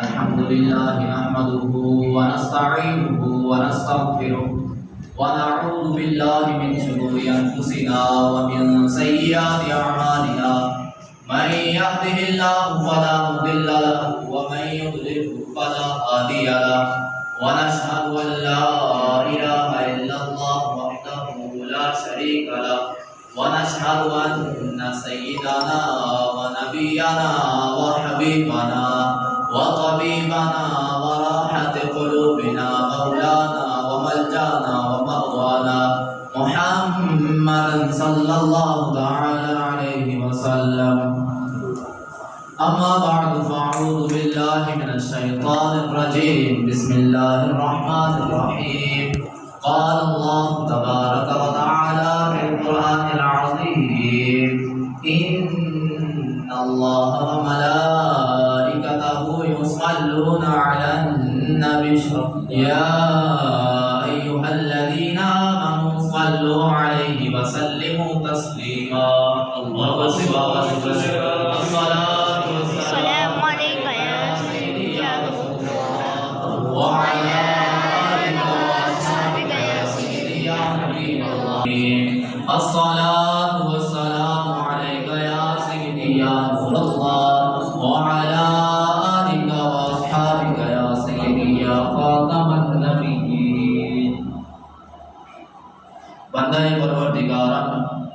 الحمد لله نحمده ونستعينه ونستغفره ونعوذ بالله من شرور أنفسنا ومن سيئات أعمالنا من يهده الله فلا مضل له ومن يضلل فلا هادي له ونشهد أن لا إله إلا الله وحده لا شريك له ونشهد أن سيدنا ونبينا وحبيبنا وطبيبنا وراحة قلوبنا مولانا وملجانا ومأوانا محمد صلى الله تعالى عليه وسلم. أما بعد فأعوذ بالله من الشيطان الرجيم. بسم الله الرحمن الرحيم. قال الله تبارك وتعالى في القرآن العظيم: إن الله وملائكته يصلون على النبي يا أيها الذين آمنوا صلوا عليه وسلموا تسليما. الله أكبر. الصلاة والسلام عليك يا سيدي يا رسول الله وعلى الصلاة والسلام عليك يا سيدي يا رسول الله وعلى آلك وأصحابك يا سيدي يا خاتم النبيين. بندہ پروردگارم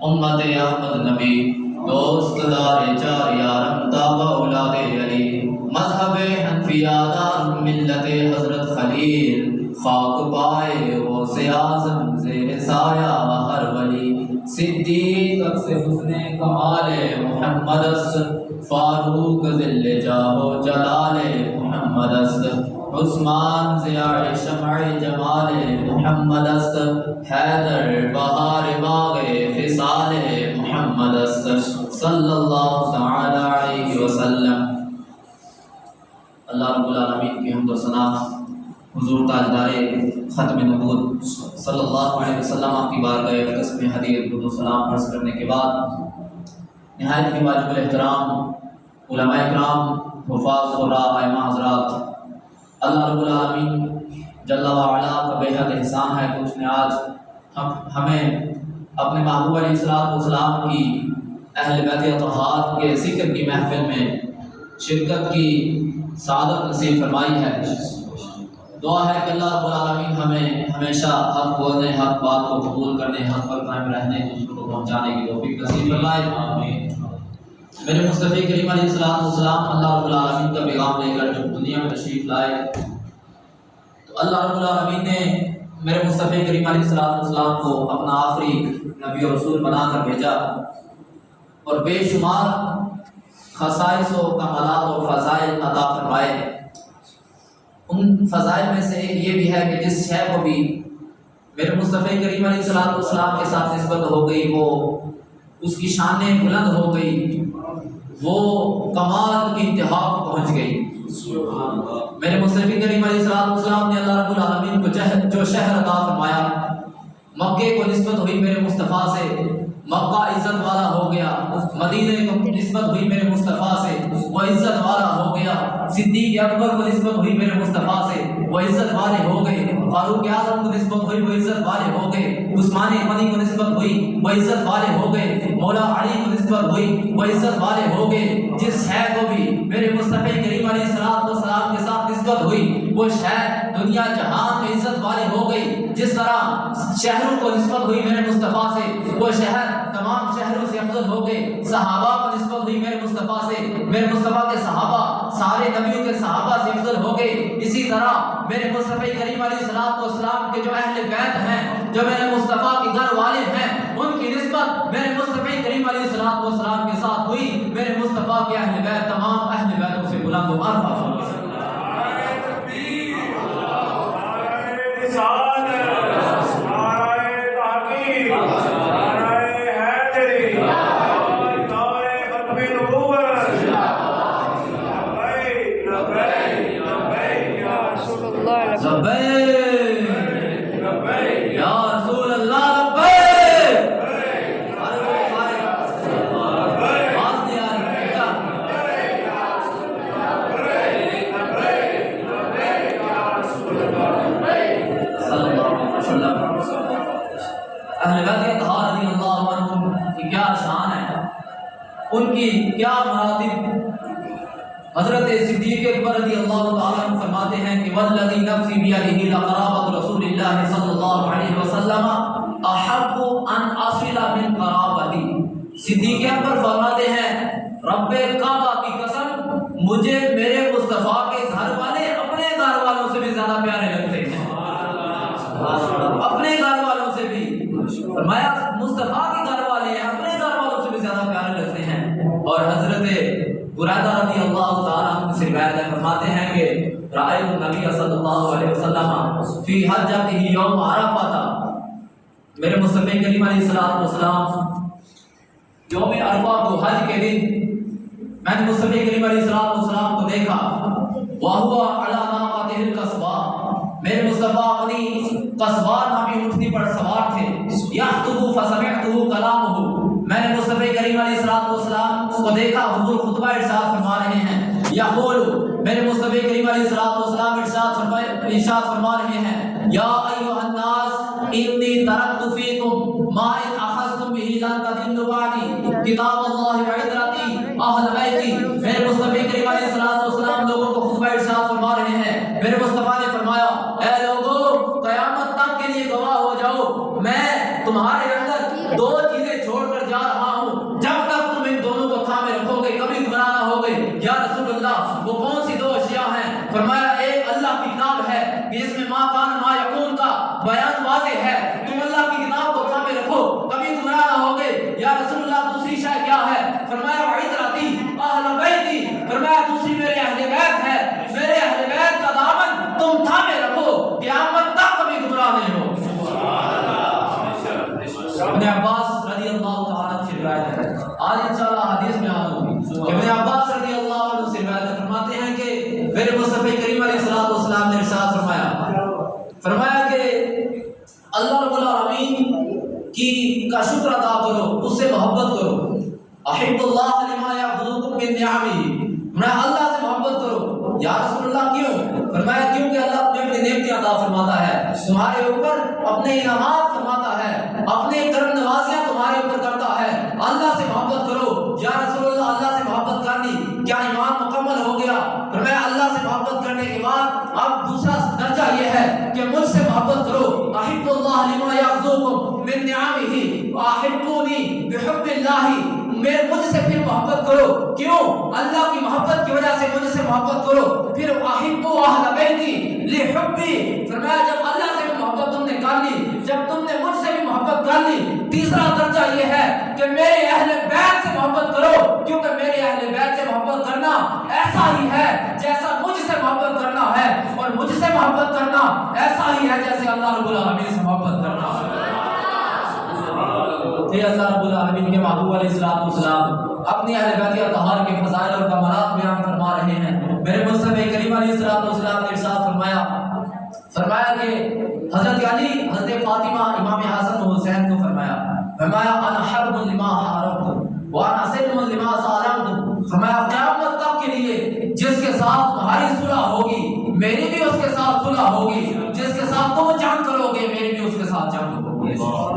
امت احمد نبی دوست دار چار یارم تابع اولاد علی مذہب حنفیہ دار ملت حضرت خلیل خاک پائے غوث اعظم زیر سایہ ہر ولی صدیق سے حسن کمال محمد است فاروق ذل جاہ و جلال محمد است عثمان ضیاء شمع جمال محمد است حیدر بہار باغ خصال محمد است صلی اللہ تعالی علیہ وسلم. اللہ رب العالمین کی حمد و ثنا حضور تاجدار ختم نبوت صلی اللہ علیہ وسلم کی بارگاہ اقدس میں حدیث درود و سلام عرض کرنے کے بعد نہایت ہی واجب الاحترام علماء اکرام حفاظ قراء ائمہ حضرات، اللہ رب العالمین جل وعلا کا بے حد احسان ہے کہ اس نے آج ہمیں اپنے محبوب علیہ السلام کی اہل بیت اطہار کے ذکر کی محفل میں شرکت کی سعادت نصیب فرمائی ہے. دعا ہے کہ اللہ رب العالمین ہمیں ہمیشہ حق بولنے، حق بات کو قبول کرنے، حق پر قائم رہنے، دوسروں کو پہنچانے کی توفیق نصیب فرمائے. میرے مصطفی کریم علیہ السلام اللہ رب العالمین کا پیغام لے کر جب دنیا میں تشریف لائے تو اللہ رب العالمین نے میرے مصطفی کریم علیہ السلام کو اپنا آخری نبی و رسول بنا کر بھیجا اور بے شمار خصائص و کمالات و فضائل عطا فرمائے. ان فضائل میں سے ایک یہ بھی ہے کہ جس شے کو بھی میرے مصطفی کریم علیہ السلام کے ساتھ نسبت ہو گئی وہ اس کی شانیں بلند ہو گئی، وہ کمال کی انتہا کو پہنچ گئی. میرے مصطفی کریم علیہ السلام نے اللہ رب العالمین کو جو شہر عطا فرمایا، مکے کو نسبت ہوئی میرے مصطفیٰ سے، مکہ عزت والا ہو گیا. مدینے کو نسبت ہوئی میرے مصطفیٰ سے، وہ عزت والا ہو گیا. صدیق اکبر کو نسبت ہوئی میرے مصطفیٰ سے، وہ عزت والے ہو گئے. فاروق اعظم کو نسبت ہوئی، وہ عزت والے ہو گئے. عثمان غنی کو نسبت ہوئی، وہ عزت والے ہو گئے. مولا علی کو نسبت ہوئی، وہ عزت والے ہو گئے. جس شے کو بھی میرے مصطفی کریم علیہ السلام کے ساتھ نسبت ہوئی وہ شہر دنیا جہان میں عزت والے ہو گئی. جس طرح شہروں کو نسبت ہوئی میرے مصطفیٰ سے وہ شہر تمام شہروں سے افضل ہو گئے. صحابہ کو نسبت ہوئی میرے مصطفیٰ سے، میرے مصطفیٰ کے صحابہ سارے نبیوں کے صحابہ سے افضل ہو گئے. اسی طرح میرے مصطفی کریم علیہ السلام کے جو اہل بیت ہیں، جو میرے مصطفیٰ کے گھر والے ہیں، ان کی نسبت میرے مصطفی کریم علیہ السلام کے ساتھ ہوئی. میرے مصطفیٰ کے اہل بیت تمام اہل بیتوں سے بلند و عرفہ ہو گئے. یا رسول اللہ لبیک ان کی کیا مراتب۔ حضرت صدیق اکبر رضی اللہ تعالیٰ عنہ فرماتے ہیں کہ والذی نفسی بیدہ لقرابۃ رسول اللہ صلی اللہ علیہ وسلم احب ان اصل من قرابتی۔ صدیق اکبر فرماتے ہیں رب کعبہ کی قسم مجھے میرے مصطفیٰ کے گھر والے اپنے گھر والوں سے بھی زیادہ پیارے لگتے ہیں، اپنے گھر والوں سے بھی۔ فرمایا مصطفیٰ کے گھر والے ہیں، اپنے گھر والوں سے بھی زیادہ پیارے لگتے ہیں۔ اور حضرت برادہ رضی اللہ تعالیٰ عنہ سے روایت فرماتے ہیں کہ رأیت النبی صلی اللہ علیہ وسلم فی حجتہ یوم عرفہ، میرے مصطفی کریم علیہ السلام یوم عرفہ کو حج کے دن میں نے مصطفی کریم علیہ السلام کو دیکھا، وَهُوَ عَلَى نَاقَتِهِ الْقَصْوَاء، میرے مصطفیٰ اپنی قصواء نامی اونٹنی پر سوار تھے، یخطب فسمعته کلامه، میں نے مصطفی کریم علیہ السلام کو دیکھا حضور خطبہ ارشاد فرما رہے ہیں، یقول، میرے مصطفی کریم علیہ السلام ارشاد فرما رہے ہیں، یا ایھا الناس انی ترکت فیکم ما ان اخذتم به لن تضلوا بعدی کتاب اللہ وعترتی اہل بیتی۔ میرے مصطفی کریم علیہ السلام لوگوں کو خطبہ ارشاد فرما رہے ہیں، میرے مصطفیٰ نے فرمایا اے لوگوں قیامت تک کے لیے گواہ ہو جاؤ، میں تمہارے اندر دو چیزیں چھوڑ کر جا رہا ہوں، جب تک تم ان دونوں کو تھامے رکھو گے کبھی گمراہ نہ ہوگے۔ یا رسول اللہ وہ کون سی دو اشیاء ہیں؟ فرمایا ایک اللہ کی کتاب ہے کہ جس میں ما کان ما یکون کا بیان واضح ہے، تم اللہ کی کتاب کو تھامے رکھو کبھی گمراہ نہ ہوگے۔ یا رسول اللہ دوسری شے کیا ہے؟ فرمایا وعترتی اہل بیتی، فرمایا دوسری میرے اہل بیت ہے، میرے اہل بیت کا دامن تم تھامے رکھو قیامت تک کبھی گمراہ نہیں ہو۔ ابن عباس رضی اللہ تعالیٰ عنہ سے روایت ہے، آج انشاءاللہ حدیث میں آنا ہوگی۔ ابن عباس رضی اللہ عنہ سے روایت فرماتے ہیں کہ میرے مصطفی کریم علیہ السلام نے ارشاد فرمایا کہ اللہ رب العالمین کی کا شکر ادا کرو، اس سے محبت کرو۔ احب اللہ لما یعبدکم من نعمہ، میں اللہ سے محبت کرو۔ یا رسول اللہ کیوں؟ فرمایا کیونکہ اللہ تمہیں اپنی نعمتیں عطا فرماتا ہے، تمہارے اوپر اپنے انعامات فرماتا ہے، اپنے کرم نوازیاں تمہارے اوپر کرتا ہے، اللہ سے محبت کرو۔ یا رسول اللہ اللہ سے محبت کر لی کیا ایمان مکمل ہو گیا؟ فرمایا اللہ سے محبت کرنے کے بعد اب دوسرا درجہ یہ ہے کہ مجھ سے محبت کرو۔ احب اللہ لما یعظکم من نعمہ احبونی بحب اللہ، مجھ سے پھر محبت کرو، کیوں؟ اللہ کی محبت کی وجہ سے مجھ سے محبت کرو۔ پھر احب اہل بیتی لحبی، فرمایا جب اللہ سے بھی محبت تم نے کر لی، جب تم نے مجھ سے بھی محبت کر لی، تیسرا درجہ یہ ہے کہ میرے اہل بیت سے محبت کرو، کیونکہ میرے اہل بیت سے محبت کرنا ایسا ہی ہے جیسا مجھ سے محبت کرنا ہے، اور مجھ سے محبت کرنا ایسا ہی ہے جیسے اللہ رب العالمین سے محبت کرنا ہے۔ اللہ رب العالمین کے محبوب علیہ السلام اپنی اہل بیت اطہار کے فضائل اور کمالات بیان فرما رہے ہیں۔ میرے مصطفی کریم علیہ السلام نے ارشاد فرمایا کہ حضرت علی، حضرت فاطمہ، امام حسن و حسین کو فرمایا انا حرب لما حاربت وانا سلم لما سالمت، فرمایا قیامت تک کے لیے جس کے ساتھ تمہاری صلح ہوگی میری بھی اس کے ساتھ صلح ہوگی، جس کے ساتھ تم جنگ کرو گے میری بھی اس کے ساتھ جنگ ہوگی۔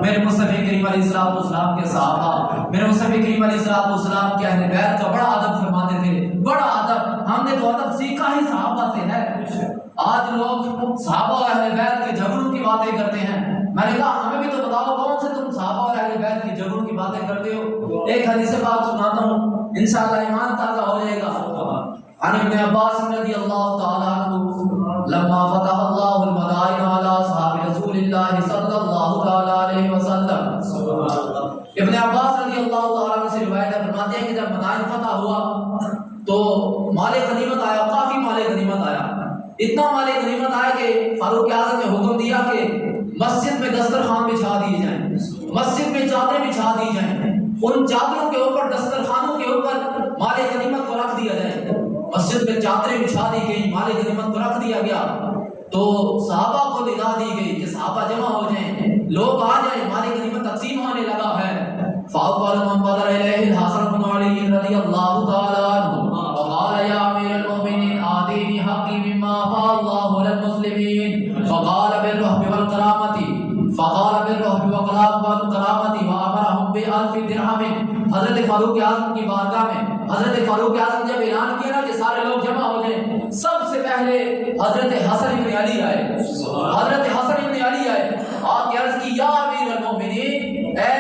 میرے مصطفی کریم علیہ السلام کے صحابہ، میرے مصطفی کریم علیہ السلام کے اہل بیت کا بڑا ادب فرماتے تھے، بڑا ادب۔ ہم نے تو ادب سیکھا ہی صحابہ سے ہے۔ آج لوگ صحابہ اور اہل بیت کے جھگڑوں کی باتیں کرتے ہیں، میں نے کہا ہمیں بھی تو بتاؤ کون سے تم صحابہ اور اہل بیت کے جھگڑوں کی باتیں کرتے ہو۔ ایک حدیث پاک سناتا ہوں، انشاءاللہ ایمان تازہ ہو جائے گا۔ عن ابن عباس رضی اللہ تعالی عنہ لما فتح اللہ المدائن علی اصحاب رسول اللہ صلی اللہ تعالی علیہ وسلم، ابن عباس رضی اللہ تعالی عنہ سے روایت فرماتے ہیں کہ جب مدائن فتح ہوا تو مال غنیمت آیا، کافی مال غنیمت آیا، اتنا مال غنیمت آیا کہ فاروق اعظم نے حکم دیا کہ مسجد میں دسترخوان بچھا دیے جائیں، مسجد میں چادریں بچھا دی جائیں، ان چادروں کے اوپر دسترخوانوں کے اوپر مال غنیمت کو رکھ دیا جائے۔ مسجد میں چادریں بچھا دی گئی، مال غنیمت کو رکھ دیا گیا، تو صحابہ کو ندا دی گئی کہ صحابہ جمع ہو جائیں، لوگ آ جائیں، مال غنیمت تقسیم ہونے لگا ہے۔ فأول من بدر إليه الحسن بن علي رضي الله تعالى عنه وقال يا أمير المؤمنين آتيني حقي مما أفاء الله للمسلمين، فقال بالرهب والكرامة وأمرهم ب1000 درهم حضرت فاروق اعظم کی بارگاہ میں حضرت فاروق اعظم جب اعلان کیا نا کہ سارے لوگ جمع ہو جائیں، سب سے پہلے حضرت حسن بن علی آئے، حضرت حسن بن علی آئے، آپ عرض کی یا امیر المومنین، اے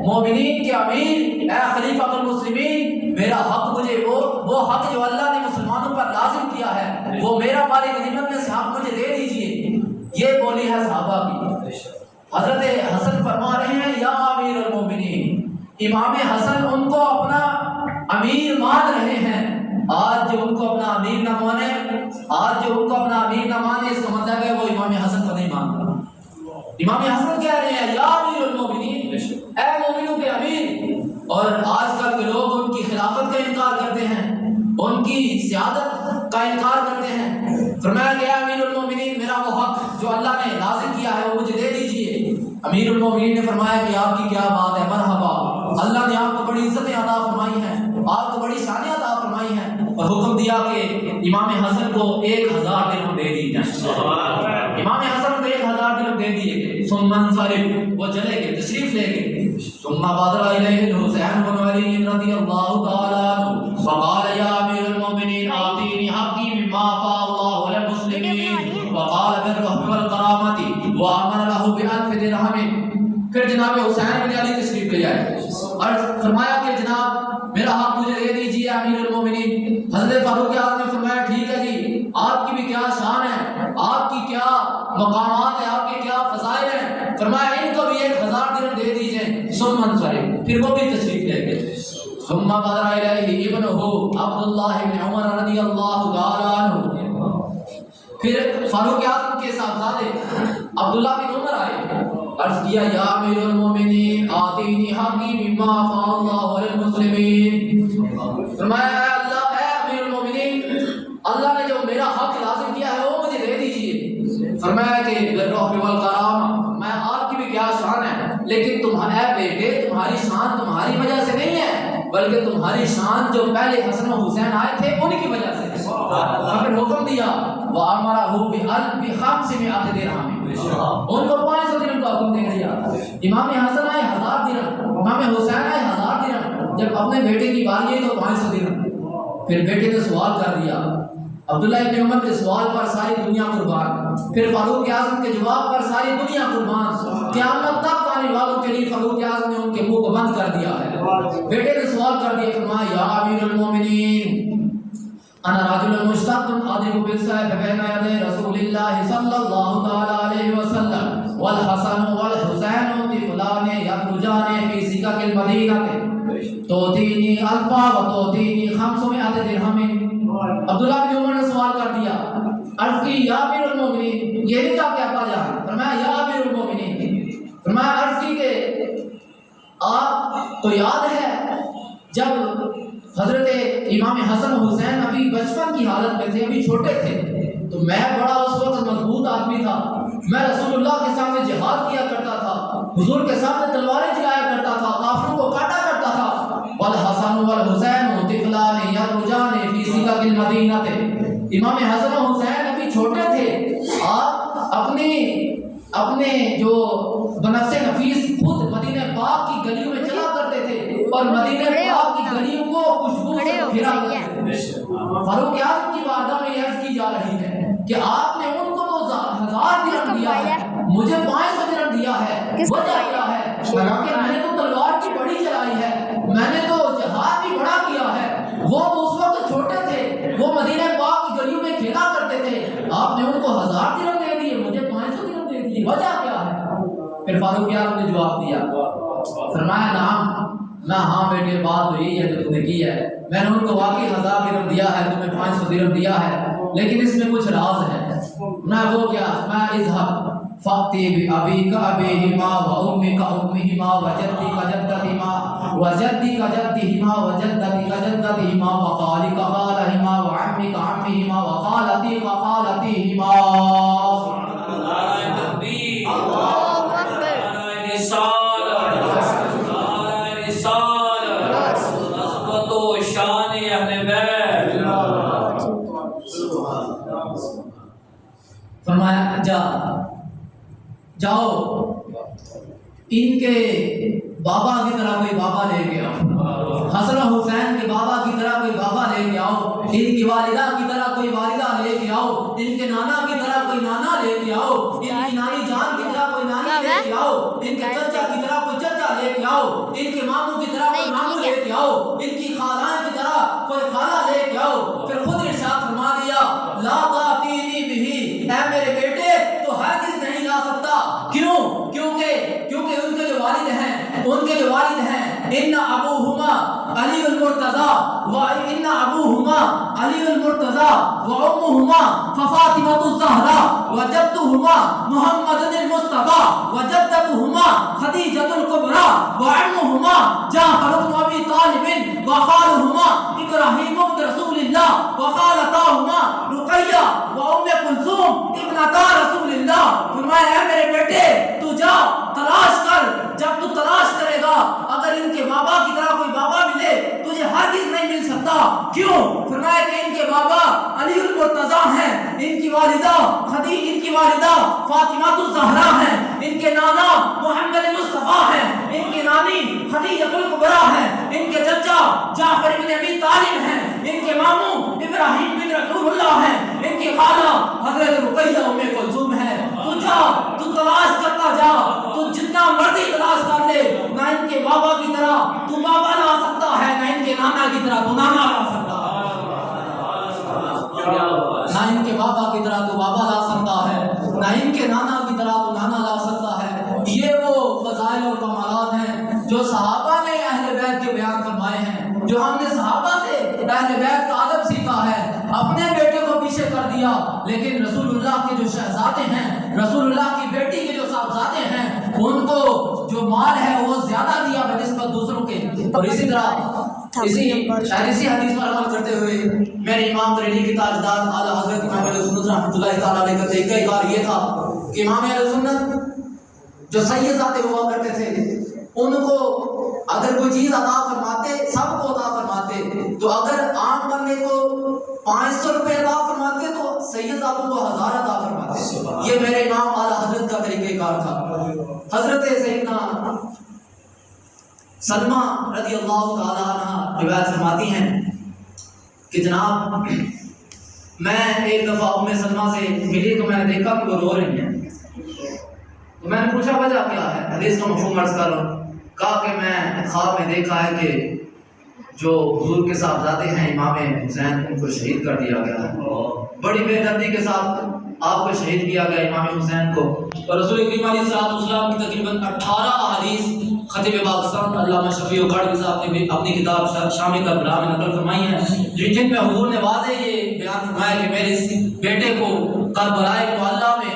مومنین کے امیر، اے خلیفہ المسلمین، میرا حق مجھے وہ حق جو اللہ نے مسلمانوں پر لازم کیا ہے، وہ میرا مال غنیمت میں سے حق مجھے دے دیجئے۔ یہ بولی ہے صحابہ کی۔ حضرت حسن فرما رہے ہیں یا امیر المومنین، امام حسن ان کو اپنا امیر مان رہے ہیں۔ آج جو ان کو اپنا امیر نہ مانے، اس کا مطلب ہے وہ امام حسن کو نہیں مانتا۔ امام حسن کہہ رہے ہیں یا امیر المومنین، اے مومنوں کے امیر۔ اور آج کل کے لوگ ان کی خلافت کا انکار کرتے ہیں، ان کی سیادت کا انکار کرتے ہیں۔ فرمایا کہ اے امیر المومنین، میرا وہ حق جو اللہ نے لازم کیا ہے وہ مجھے دے دیجئے۔ امیر المومنین نے فرمایا کہ آپ کی کیا بات ہے، مرحبا، اللہ نے آپ کو بڑی عزتیں عطا فرمائی ہیں، آپ کو بڑی شانیں عطا فرمائی ہیں، اور حکم دیا کہ امام حسن کو 1000 درہم دے دی جائے۔ امام حسن کو 1000 درہم دے دیے گئے۔ ثم انصرف، وہ چلے گئے، تشریف لے گئے۔ ثم بادر الیہ الحسین بن علی رضی اللہ تعالی عنہ فقال یا امیر المومنین اعطینی حقی مما افاء اللہ علی المسلمین، وقال بالرحم والکرامۃ وامر له ب1000 درہم۔ پھر جناب حسین بن علی تشریف لے آئے اور فرمایا کہ جناب میرا حق مجھے دے دیجیے امیر المومنین۔ حضرت فاروق اعظم نے فرمایا ٹھیک ہے جی، آپ کی بھی کیا شان ہے، آپ کی کیا مقامات ہیں، آپ کے کیا فضائل ہیں۔ فرمایا ان کو بھی 1000 درہم دے دیجیے۔ ثم انصرف، پھر وہ بھی تشریف لے گئے۔ ثم بدر الیہ ابنہ عبداللہ بن عمر رضی اللہ تعالی عنہ، پھر فاروق اعظم کے صاحبزادے عبداللہ بن عمر آئے، عرض کیا یا امیر المومنین آتینی حقی مما افاء اللہ علی المسلمین۔ فرمایا اے امیر المومنین، اللہ نے جو میرا حق لازم کیا ہے وہ مجھے دے دیجیے۔ فرمایا کہ بالرحم والکرامۃ، میں آپ کی بھی کیا شان ہے، لیکن تمہارے بیٹے تمہاری شان تمہاری وجہ سے نہیں ہے، بلکہ تمہاری شان جو پہلے حسن و حسین آئے تھے ان کی وجہ سے ہے۔ پھر حکم دیا وَأَمَرَهُ ب500 درہم، ان کو 500 درہم کا حکم دے دیا۔ امام حسن آئے 1000 درہم، امام حسین آئے 1000 درہم، جب اپنے بیٹے کی باری آئی تو 500 درہم۔ پھر بیٹے نے سوال کر دیا، عبداللہ ابن عمر کے سوال پر ساری دنیا قربان، پھر فاروق اعظم کے جواب پر ساری دنیا قربان، قیامت تک آنے والوں کے لیے فاروق اعظم نے ان کے منہ کو بند کر دیا ہے۔ بیٹے نے سوال کر دیا، فرمایا یا امیر المومنین انا رجل مشتاق اضرب بالسيف بين يدي رسول الله صلى الله تعالى عليه وسلم والحسن والحسين طفلان يخرجان في سكك المدينة توتيني الفا وتوتيني 500 درہم۔ عبداللہ بن عمر نے سوال کر دیا، عرض کی یا امیر المومنین، یہ بھی کیا ابا جان؟ فرمایا یا امیر المومنین، فرمایا عرض کی کہ آپ کو یاد ہے جب حضرت امام حسن حسین ابھی بچپن کی حالت میں تھے، ابھی چھوٹے تھے، تو میں بڑا اس وقت مضبوط آدمی تھا، میں رسول اللہ کے سامنے جہاد کیا کرتا تھا، حضور کے سامنے تلواریں چلایا کرتا تھا، کافروں کو کاٹا کرتا تھا۔ والحسن والحسین طفلان یخرجان فی سکک المدینہ، امام حسن و حسین ابھی چھوٹے تھے، آپ اپنے جو بنفس نفیس خود مدینہ پاک کی گلیوں میں چلا کرتے تھے اور مدینہ پاک کی گلیوں کو خوشبو سے گھرا کرتے تھے۔ فاروق اعظم کی بارگاہ میں یہ عرض کی جا رہی ہے کہ آپ نے ان کو تو 1000 درہم دیا ہے، مجھے 500 درہم دیا ہے، وجہ کیا ہے؟ کہ میں نے تو تلوار کی بڑی چلائی ہے، میں نے تو جہاد بھی بڑا کیا ہے، وہ اس وقت چھوٹے تھے، وہ مدینہ پاک کی گلیوں میں کھیلا کرتے تھے، آپ نے ان کو 1000 درہم دے دیے، مجھے 500 درہم دے دیے، وجہ کیا ہے؟ پھر فاروق اعظم نے جواب دیا، فرمایا نعم، ہاں بیٹے بات تو یہی ہے جو تم نے کی ہے، میں نے ان کو واقعی 1000 درہم دیا ہے، تمہیں 500 درہم دیا ہے، لیکن اس میں کچھ راز ہے۔ میں وہ کیا؟ میں اذهب فاتی بابیک ابیہما وامک امہما وجدک جدتہما وجدک جدہما وجدک جدتہما وخالک خالہما وعمک عمہما وخالتک خالتہما۔ نعرہ تکبیر، اللہ اکبر، نعرہ رسالت، نعرہ رسالت، عظمت و شان اہل بیت۔ فرمایا جاؤ ان کے بابا کی طرح کوئی بابا لے کے آؤ، حسن و حسین کے بابا کی طرح کوئی بابا لے کے آؤ، ان کی والدہ کی طرح کوئی والدہ لے کے آؤ، ان کے نانا کی طرح کوئی نانا لے کے آؤ، ان کی نانی جان کی طرح کوئی نانی لے کے آؤ، ان کے چچا کی طرح کوئی چچا لے کے آؤ، ان کے ماموں کی طرح کوئی ماموں لے کے آؤ، ان کی خالائیں کی طرح کوئی خالہ لے کے آؤ۔ پھر خود ارشاد فرما دیا لا تعطینی بہی، اے میرے بیٹے تو ہرگز نہیں لا سکتا۔ کیوں؟ کیونکہ ان کے جو والد ہیں ان ابوہما علی المرتضی و امہما فاطمہ الزہرا و جدہما محمد المصطفیٰ و جدتہما خدیجہ الکبریٰ و عمہما جعفر بن ابی طالب و خالہما ابراہیم بن رسول اللہ و خالتاہما رقیہ و ام کلثوم ابنتا رسول اللہ۔ فرمایا اے میرے بیٹے تو جا تلاش کر، جب تو تلاش کرے گا اگر ان کے بابا کی طرح کوئی بابا ملے تجھے ہرگز نہیں مل سکتا۔ کیوں؟ فرمایا کہ ان کے بابا علی المرتضیٰ ہیں، ان کی والدہ فاطمہ الزہرا ہیں، ان کے نانا محمد مصطفیٰ ہیں، ان کی نانی خدیجہ الکبریٰ ہیں، ان کے چچا جعفر بن ابی طالب ہیں، ان کے ماموں ابراہیم بن رسول اللہ ہیں، ان کی خالہ حضرت رقیہ ام کلثوم ہے۔ تو جا، تو تلاش کرتا جا، تو جتنا مرضی تلاش کر لے، نہ ان کے بابا کی طرح تو بابا لا سکتا ہے، نہ ان کے نانا کی طرح تو نانا لا سکتا ہے، نہ ان کے بابا کی طرح تو بابا لا سکتا ہے، نہ ان کے نانا کی طرح تو نانا لا سکتا ہے۔ یہ وہ فضائل اور کمالات ہیں جو صحابہ نے اہل بیت کے بیان فرمائے ہیں، جو ہم نے صحابہ سے اہل بیت کا ادب سیکھا ہے۔ اپنے بیٹے کو پیچھے کر دیا، لیکن رسول اللہ کے جو شہزادے ہیں، رسول اللہ کی بیٹی کے جو صاحبزادے ہیں، ان کو جو مال ہے وہ زیادہ دیا بنسبت دوسروں کے۔ اور اسی طرح اسی حدیث پر عمل کرتے ہوئے میرے امام بریلوی کی تاجدار اعلیٰ حضرت امام اہل سنت رحمۃ اللہ تعالیٰ علیہ کا طریقہ کار یہ تھا کہ امام اہل سنت جو سید ذاتے ہوا کرتے تھے، ان کو اگر کوئی چیز عطا فرماتے، سب کو عطا فرماتے، تو اگر عام بندے کو 500 روپے عطا فرماتے تو سید ذاتوں کو 1000 عطا فرماتے۔ یہ میرے امام اعلیٰ حضرت کا طریقہ کار تھا۔ حضرت سیدنا سلمہ رضی اللہ تعالیٰ عنہ روایت فرماتی ہیں کہ جناب میں ایک دفعہ ام سلمہ سے ملی تو میں نے دیکھا کہ وہ رو رہی ہیں، تو میں نے پوچھا وجہ کیا ہے، حدیث کا مفہوم عرض کر رہا ہوں۔ کہا کہ میں خواب میں دیکھا ہے کہ جو حضور کے صاحبزادے ہیں امام حسین، ان کو شہید کر دیا گیا ہے، بڑی بے دردی کے ساتھ آپ کو شہید کیا گیا امام حسین کو۔ اور رسول کریم علیہ السلام کی تقریباً 18 احادیث خطیب پاکستان علامہ شفیع اکاڑوی صاحب نے اپنی کتاب شام کربلا میں نقل فرمائی ہے، جن میں حضور نے واضح یہ بیان فرمایا کہ میرے اس بیٹے کو کربلا معلیٰ میں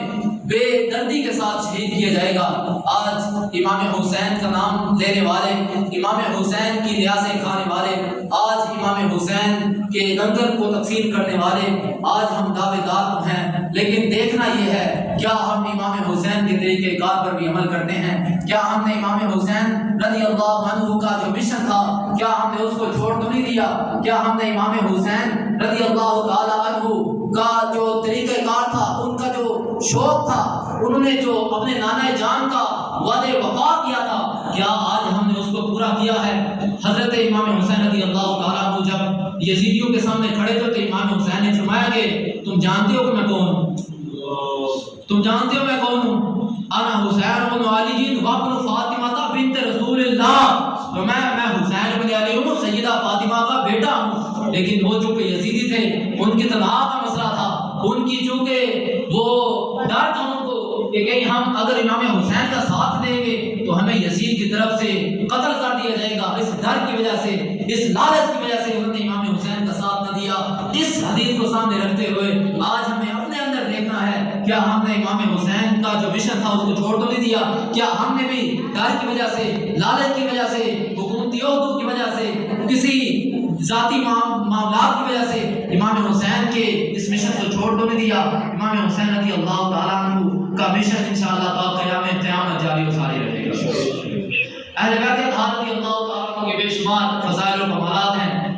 بے دردی کے ساتھ شہید کیا جائے گا۔ آج امام حسین کا نام لینے والے، امام حسین کی ریاضیں کھانے والے، آج امام حسین کے لنگر کو تقسیم کرنے والے، آج ہم دعوے دار ہیں، لیکن دیکھنا یہ ہے کیا ہم امام حسین کے طریقہ کار پر بھی عمل کرتے ہیں؟ کیا ہم نے امام حسین رضی اللہ عنہ کا جو مشن تھا کیا ہم نے اس کو چھوڑ تو نہیں دیا؟ کیا ہم نے امام حسین رضی اللہ تعالی عنہ کا جو طریقہ کار تھا، ان کا جو شوق تھا، انہوں نے جو اپنے نانا جان کا وعدے وفا کیا تھا، کیا آج ہم نے اس کو پورا کیا ہے؟ حضرت امام حسین رضی اللہ تعالیٰ عنہ جب یزیدیوں کے سامنے کھڑے تھے تو امام حسین نے فرمایا کہ تم جانتے ہو کہ میں کون ہوں؟ تم جانتے ہو میں کون ہوں؟ انا حسین بن علی وابن فاطمہ بنت رسول اللہ، تو میں حسین بن علی ہوں، سیدہ فاطمہ کا بیٹا ہوں۔ لیکن وہ جو کہ یزیدی تھے، ان کی تنہا کا مسئلہ تھا، ان کی جو کہ وہ ڈر تھا ان کو کہ کہیں ہم اگر امام حسین کا ساتھ دیں گے تو ہمیں یزید کی طرف سے قتل کر دیا جائے گا۔ اس ڈر کی وجہ سے، اس لالچ کی وجہ سے انہوں نے امام حسین کا ساتھ نہ دیا۔ اس حدیث کو سامنے رکھتے ہوئے آج ہمیں اپنے اندر دیکھنا ہے کیا ہم نے امام حسین کا جو مشن تھا اس کو چھوڑ تو نہیں دیا؟ کیا ہم نے بھی ڈر کی وجہ سے، لالچ کی وجہ سے، حکومتی عہدوں کی وجہ سے، کسی ذاتی معاملات کی وجہ سے امام حسین کے اس مشن کو چھوڑ تو نہیں دیا؟ امام حسین رضی اللہ تعالیٰ عنہ کا مشن انشاءاللہ تا قیامت جاری و ساری رہے گا۔ اہل بیت اطہار رضی اللہ تعالیٰ عنہ کے بے شمار فضائل و کمالات ہیں۔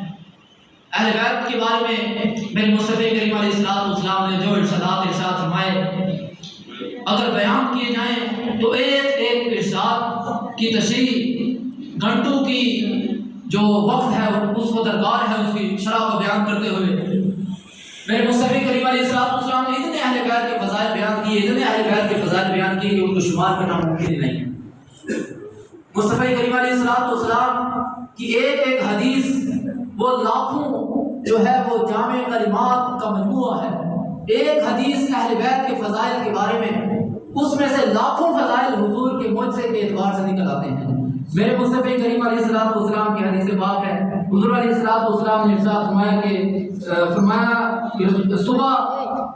اہل بیت کے بارے میں میرے مصطفی کریم علیہ السلام نے جو ارشاد فرمائے اگر بیان کیے جائیں تو ایک ارشاد کی تشریح گھنٹوں کی جو وقت ہے اس کو درکار ہے اس کی شرح کو بیان کرتے ہوئے میرے مصطفی کریم علیہ السلام نے اتنے اہل بیت کے فضائل بیان کیے، اتنے اہل بیت کے فضائل بیان کیے کہ ان کو شمار کرنا ممکن نہیں ہے۔ مصطفی کریم علیہ السلام کی ایک ایک حدیث وہ لاکھوں جو ہے وہ جامع کلمات کا مجموعہ ہے۔ ایک حدیث اہل بیت کے فضائل کے بارے میں، اس میں سے لاکھوں فضائل حضور کے معجزے کے اعتبار سے نکل آتے ہیں۔ میرے مصطفی کریم علیہ السلام کی حدیث پاک ہے، حضور علیہ السلام نے ارشاد فرمایا کہ صبح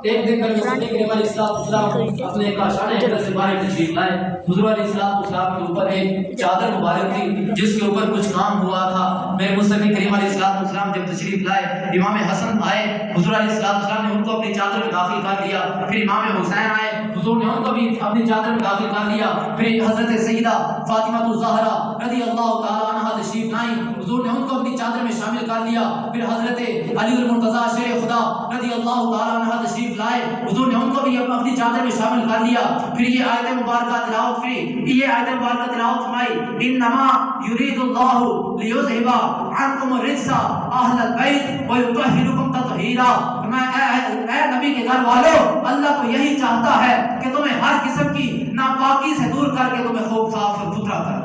ایک دن میرے مصطفی کریم علیہ السلام اپنے کاشانہ حضرت سے باہر تشریف لائے۔ حضور علیہ السلام کے اوپر ایک چادر مبارک تھی جس کے اوپر کچھ کام ہوا تھا۔ میرے مصطفی کریم علیہ السلام جب تشریف لائے، امام حسن آئے، حضور علیہ السلام نے ان کو اپنی چادر میں داخل کر لیا۔ پھر امام حسین آئے، حضور نے ان کو بھی اپنی چادر میں داخل کر لیا۔ پھر حضرت سیدہ فاطمہ الزہرا رضی اللہ تعالی عنہا تشریف لائیں، حضور نے ان کو اپنی چادر میں شامل کر لیا۔ پھر حضرت علی المرتضیٰ شیر خدا رضی اللہ تعالی عنہ تشریف لائے، حضور نے ان کو بھی اپنی چادر میں شامل کر لیا۔ پھر یہ آیت مبارکہ تلاوت فرمائی، انما یرید اللہ لیذھب عنکم الرجس اہل البیت ویطہرکم تطہیرا۔ اے نبی کے گھر والوں، اللہ تو یہی چاہتا ہے کہ تمہیں ہر قسم کی ناپاکی سے دور کر کے تمہیں خوب صاف ستھرا کر دے۔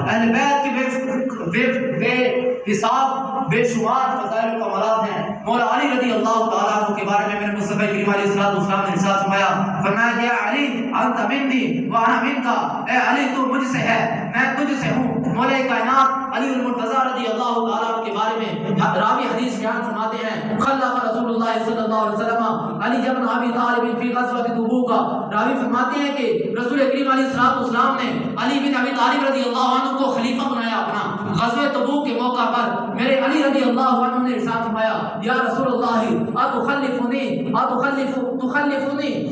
اہل بیت کی بے حساب بے شمار فضائل و کمالات ہیں۔ مولا علی رضی اللہ تعالیٰ عنہ کے بارے میں میرے مصطفی کریم علیہ السلام نے ارشاد فرمایا کہ علی انت منی وانا منکا، اے علی تو مجھ سے ہے میں تجھ سے ہوں۔ مولا کائنات علی المرتضیٰ رضی اللہ تعالیٰ عنہ کے بارے میں راوی حدیث بیان فرماتے ہیں، خلف رسول اللہ صلی اللہ علیہ وسلم علی بن ابی طالب فی غزوۃ تبوک۔ راوی فرماتے ہیں کہ رسول کریم علیہ السلام نے علی بن ابی طالب رضی اللہ عنہ کو خلیفہ بنایا اپنا۔ غزوہ تبوک کے موقع پر میرے علی رضی اللہ عنہ نے ارشاد فرمایا، یا رسول اللہ اتخلفنی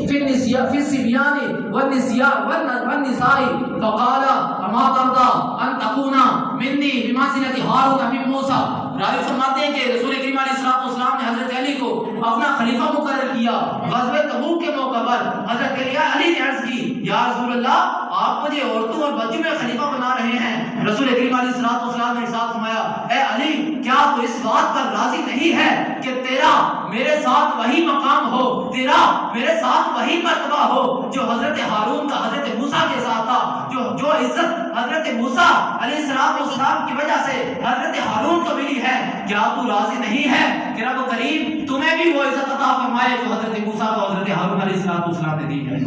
فی الصبیان والنساء، فقال اما ترضى ان تكون منی بمنزلۃ ہارون من موسیٰ۔ راوی فرماتے ہیں کہ رسول کریم علیہ السلام نے حضرت علی کو اپنا خلیفہ مقرر کیا۔ غزوہ تبوک کے موقع پر حضرت علی نے عرض کی، یا رسول اللہ آپ مجھے عورتوں اور بچوں میں خلیفہ بنا رہے ہیں۔ رسول کریم علیہ السلام نے ارشاد فرمایا، اے علی کیا تو اس بات پر راضی نہیں ہے کہ تیرا میرے ساتھ وہی مقام ہو، تیرا میرے ساتھ وہی مرتبہ ہو جو حضرت ہارون کا حضرت موسیٰ کے ساتھ تھا، جو عزت حضرت موسیٰ علیہ السلام کی وجہ سے حضرت ہارون کو ملی ہے، کیا تو راضی نہیں ہے کہ رب کریم تمہیں بھی وہ عزت عطا فرمائے جو حضرت موسیٰ کو حضرت ہارون علیہ السلام نے دی ہے؟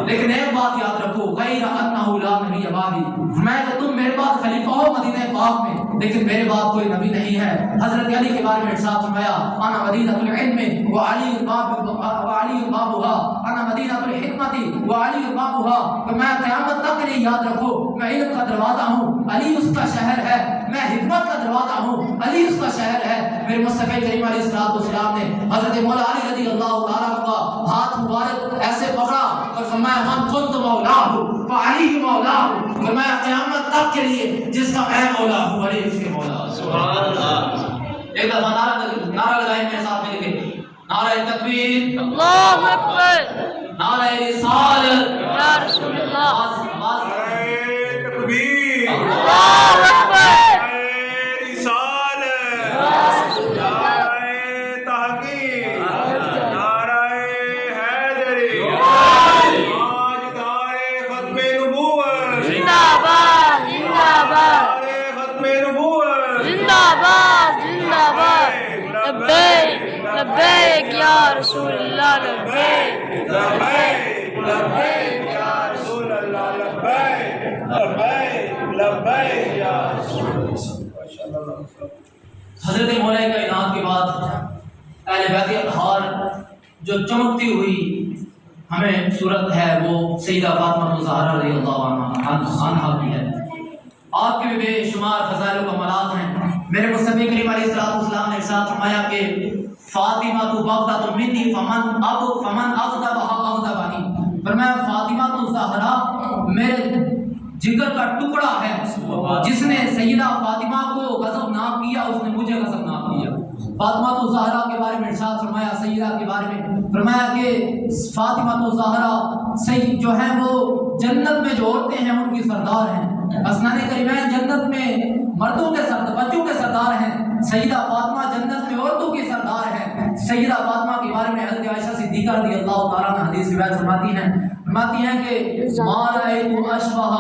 لیکن ایک بات یاد رکھو، غیر انہ لا نبی بعدی، میں کہ تم میرے بعد خلیفہ ہو مدینہ پاک میں، لیکن میرے بعد کوئی نبی نہیں ہے۔ حضرت علی کے بارے میں ارشاد فرمایا، انا مدینہ العلم وعلی بابها، انا مدینہ الحکمت وعلی بابها۔ کہ میں قیامت تک کے لیے یاد رکھو میں علم کا دروازہ ہوں، علی اس کا شہر ہے، میں حکمت کا دروازہ ہوں، علی اس کا شہر ہے۔ میرے مصطفی کریم علیہ السلام نے حضرت مولا علی رضی اللہ تعالیٰ عنہ کا ہاتھ مبارک ایسے پکڑا اور فرمایا، من کنت مولاہ فعلی مولاہ، فرمایا قیامت تک کے لیے جس کا میں مولا ہوں علی اس کے مولا۔ سبحان اللہ۔ ایک دفعہ نعرہ لگائیں میرے ساتھ مل کے، نعرہ تکبیر، اللہ اکبر، نعرہ رسالت، یا رسول اللہ، نعرہ تکبیر، اللہ اکبر، لبیک یا رسول اللہ، لبیک لبیک لبیک یا رسول اللہ، لبیک لبیک لبیک یا رسول اللہ۔ حضرت مولا کائنات کے بعد اہل بیت اطہار جو چمکتی ہوئی ہمیں صورت ہے وہ سیدہ فاطمہ الزہرا رضی اللہ عنہا کی ہے۔ آپ کے بے شمار فضائل و کمالات ہیں۔ میرے مصطفی کریم علیہ السلام نے ارشاد فرمایا کہ فاطمہ تو بغداد منی فمن اغضبها اغضبنی، فرمایا فاطمہ تو زہرا میرے جگر کا ٹکڑا ہے، جس نے سیدہ فاطمہ کو غضب نہ کیا اس نے مجھے غضب نہ کیا۔ فاطمہ تو زہرا کے بارے میں ارشاد فرمایا، سیدہ کے بارے میں فرمایا کہ فاطمہ تو زہرا جو ہیں وہ جنت میں جو عورتیں ہیں ان کی سردار ہیں۔ حسنین کریمین جنت میں مردوں کے بچوں کے سردار ہیں، سیدہ فاطمہ جنت میں عورتوں کی سردار ہیں۔ سیدہ فاطمہ کے بارے میں حضرت عائشہ صدیقہ رضی اللہ تعالیٰ عنہ حدیث روایت فرماتی ہیں کہ ما رأیت اشبہ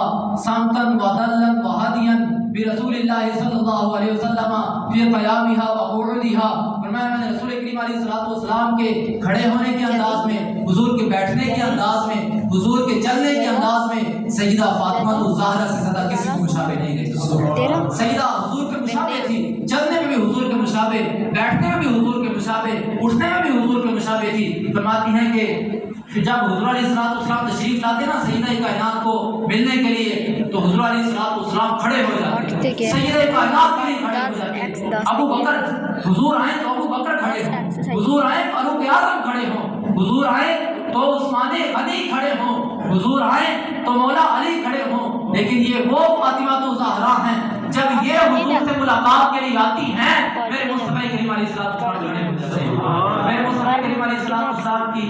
سمتن و دلن و ہدین برسول اللہ صلی اللہ علیہ وسلم فی قیامها و قعودها۔ فرمایا میں نے رسول کریم علیہ السلام کے کھڑے ہونے کے انداز میں، حضور کے بیٹھنے کے انداز میں، حضور کے چلنے کے انداز میں سیدہ فاطمہ الزہرا سے زیادہ کسی کو مشابہ نہیں دیکھی۔ سیدہ حضور کے مشابہ تھی، چلنے میں بھی حضور کے مشابہ، بیٹھنے میں بھی حضور کے مشابہ، اٹھنے میں بھی حضور کے مشابہ تھی۔ فرماتی ہیں کہ جب حضور علیہ السلام تشریف لاتے نا سیدہ کائنات کو ملنے کے لیے تو حضور علیہ السلام کھڑے ہو جاتے، سیدہ کائنات کے لیے کھڑے ہو جاتے۔ ابو بکر حضور آئے تو ابو بکر کھڑے ہوں، حضور آئے فاروق اعظم کھڑے ہوں، حضور آئے تو عثمان غنی کھڑے ہوں، حضور آئے تو مولا علی کھڑے ہوں۔ لیکن یہ وہ فاطمہ الزہرا ہیں جب یہ حضور سے ملاقات کے لیے آتی ہیں میرے مصطفی کریم علیہ السلام میرے مصطفی کریم علیہ السلام کی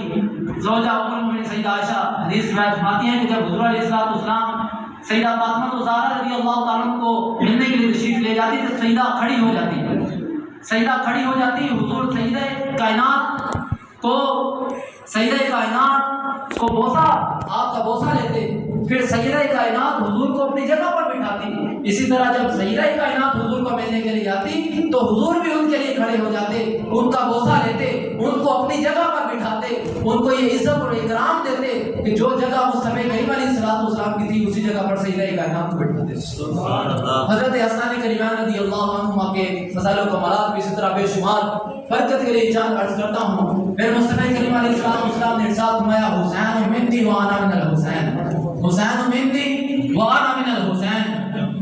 زوجہ ام المؤمنین سیدہ عائشہ حدیث روایت فرماتی ہیں کہ جب حضور علیہ السلام سیدہ فاطمہ الزہرا رضی اللہ تعالیٰ عنہ کو ملنے کے لیے تشریف لے جاتی تو سیدہ کھڑی ہو جاتی، سیدہ کھڑی ہو جاتی۔ حضور سیدہ کائنات کو بوسہ، آپ کا بوسہ لیتے، پھر سیدہ کائنات حضور کو اپنی جگہ پر بٹھاتی۔ اسی طرح جب سیدہ کائنات حضور کو ملنے کے لیے آتی تو حضور بھی ان کے لیے کھڑے ہو جاتے، ان کا بوسہ لیتے، ان کو اپنی جگہ پر بٹھاتے، ان کو یہ عزت اور اکرام دیتے کہ جو جگہ مصطفی کریم علیہ السلام کی تھی اسی جگہ پر سیدہ کائنات کو بٹھاتے۔ حضرت حسنین کریمین رضی اللہ عنہما کے فضائل و کمالات بھی اسی طرح بے شمار، برکت کے لیے چاند عرض کرتا ہوں۔ میرے مصطفی کریم علیہ السلام نے ارشاد فرمایا حسین منی وانا من الحسین، حسین منی وانا من الحسین،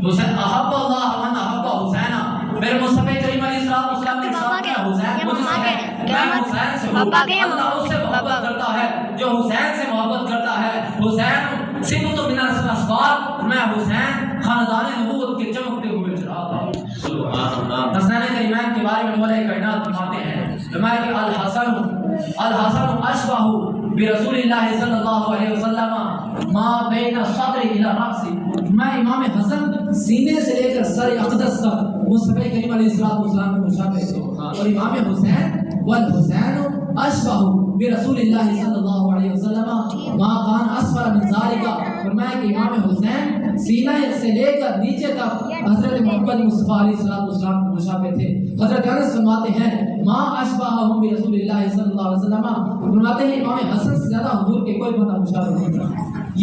حسین احب اللہ من احب حسین۔ میرے مصطفی کریم علیہ السلام نے ارشاد کیا حسین مجھ سے ہے، میں حسین سے ہوں، اللہ اس سے محبت کرتا ہے جو حسین سے محبت کرتا ہے۔ حسین سبت من الاسباب، میں حسین خاندان نبوت کے چمکتے ہوئے چراغ ہوں۔ حسنین کریمین کے بارے میں مولا کائنات فرماتے ہیں فرمایا کہ الحسن اشبہ برسول اللہ صلی اللہ علیہ وسلم ما بین الصدر الی الرأس۔ میں امام حسن سینے سے لے کر سر اقدس تک مصطفی کریم علیہ السلام کے مشابہ سے، اور امام حسین والحسین اشبہ برسول اللہ صلی اللہ علیہ وسلم ما کان اسفل من ذالک۔ فرمایا کہ امام حسین سینہ سے لے کر نیچے تک حضرت محمد مصطفیٰ علیہ السلام کے مشابہ تھے۔ حضرت انس فرماتے ہیں ما اشبہہم برسول اللہ صلی اللہ علیہ وسلم، فرماتے ہیں امام حسن سے زیادہ حضور کے کوئی بندہ مشابہ نہیں تھا۔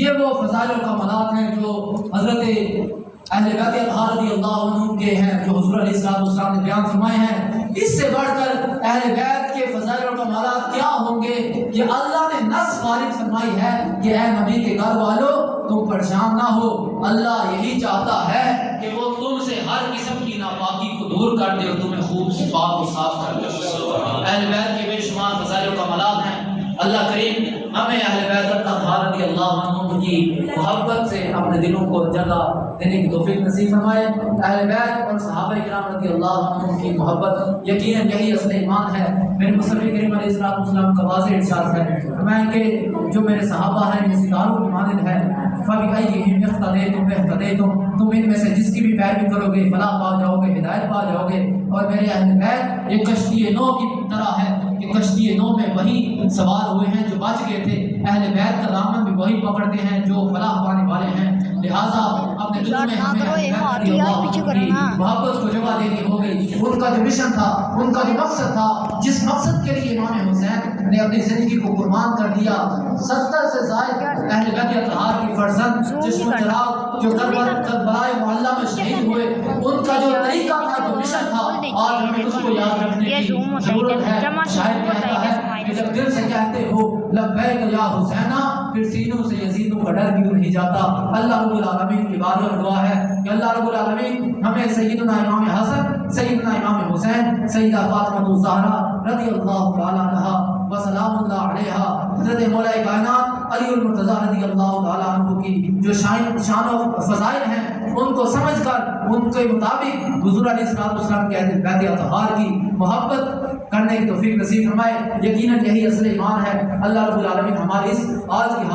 یہ وہ فضائل و کمالات ہیں جو حضرت اہل بیت اطہار رضی اللہ عنہم کے ہیں جو حضور علیہ السلام نے بیان فرمائے ہیں۔ اس سے بڑھ کر اہل بیت کے فضائل و کمالات کیا ہوں گے کہ اللہ نے نص فارغ فرمائی ہے کہ اے نبی کے گھر والوں تم پریشان نہ ہو، اللہ یہی چاہتا ہے کہ وہ تم سے ہر قسم کی ناپاکی کو دور کر دے اور تمہیں خوب پاک و صاف کر دے۔ اہل بیت کے بے شمار فضائل و کمالات ہیں۔ اللہ کریم ہمیں اہل بیت اطہار رضی اللہ عنہم کی محبت سے اپنے دلوں کو جگہ دینے کی توفیق نصیب فرمائے۔ اہل بیت اور صحابہ کرام رضی اللہ عنہم کی محبت یقیناً یہی اصل ایمان ہے۔ میرے مصطفی کریم علیہ السلام کا واضح ارشاد ہے فرمایا کہ جو میرے صحابہ ہیں یہ ستاروں کی مانند ہے، فَبِأَيِّهِمْ اقْتَدَيْتُمْ اهْتَدَيْتُمْ، تم ان میں سے جس کی بھی پیروی کرو گے فلاح پا جاؤ گے، ہدایت پا جاؤ گے۔ اور میرے اہل بیت یہ کشتی نو کی طرح ہے کہ کشتی نو میں وہی سوار ہوئے ہیں جو بچ گئے تھے، اہل بیت کا دامن بھی وہی پکڑتے ہیں جو فلاح پانے والے ہیں۔ لہٰذا اپنے دل میں ہمیں محبت کو جگہ دینی ہوگی۔ ان کا جو مشن تھا، ان کا جو مقصد تھا، جس مقصد کے لیے امام حسین نے اپنی زندگی کو قربان کر دیا، 70 سے زائد اہل بیت اطہار کی فرزند چشم چراغ جو کربلائے معلیٰ میں شہید ہوئے، ان کا جو طریقہ تھا، جو مشن تھا، آج ہمیں اس کو یاد رکھنے کی ضرورت ہے۔ شاید کہتا ہے کہ جب دل سے کہتے ہو لبیک یا حسینہ، پھر سینوں سے یزیدوں کا ڈر کیوں نہیں جاتا۔ اللہ رب العالمین کی بات اور دعا ہے کہ اللہ رب العالمین ہمیں سیدنا امام حسن، سیدنا امام حسین، سیدہ فاطمہ الزہرا رضی اللہ تعالیٰ عنہا و سلام اللہ علیہا، حضرت مولا کائنات علی المرتضیٰ رضی اللہ تعالیٰ عنہ کی جو شان و فضائل ہیں ان کو سمجھ کر ان کے مطابق حضور علیہ السلام کے اہل بیت اطہار کی محبت کرنے کی توفیق نصیب فرمائے۔ یقیناً یہی اصل ایمان ہے۔ اللہ رب العالمین ہماری اس آج کی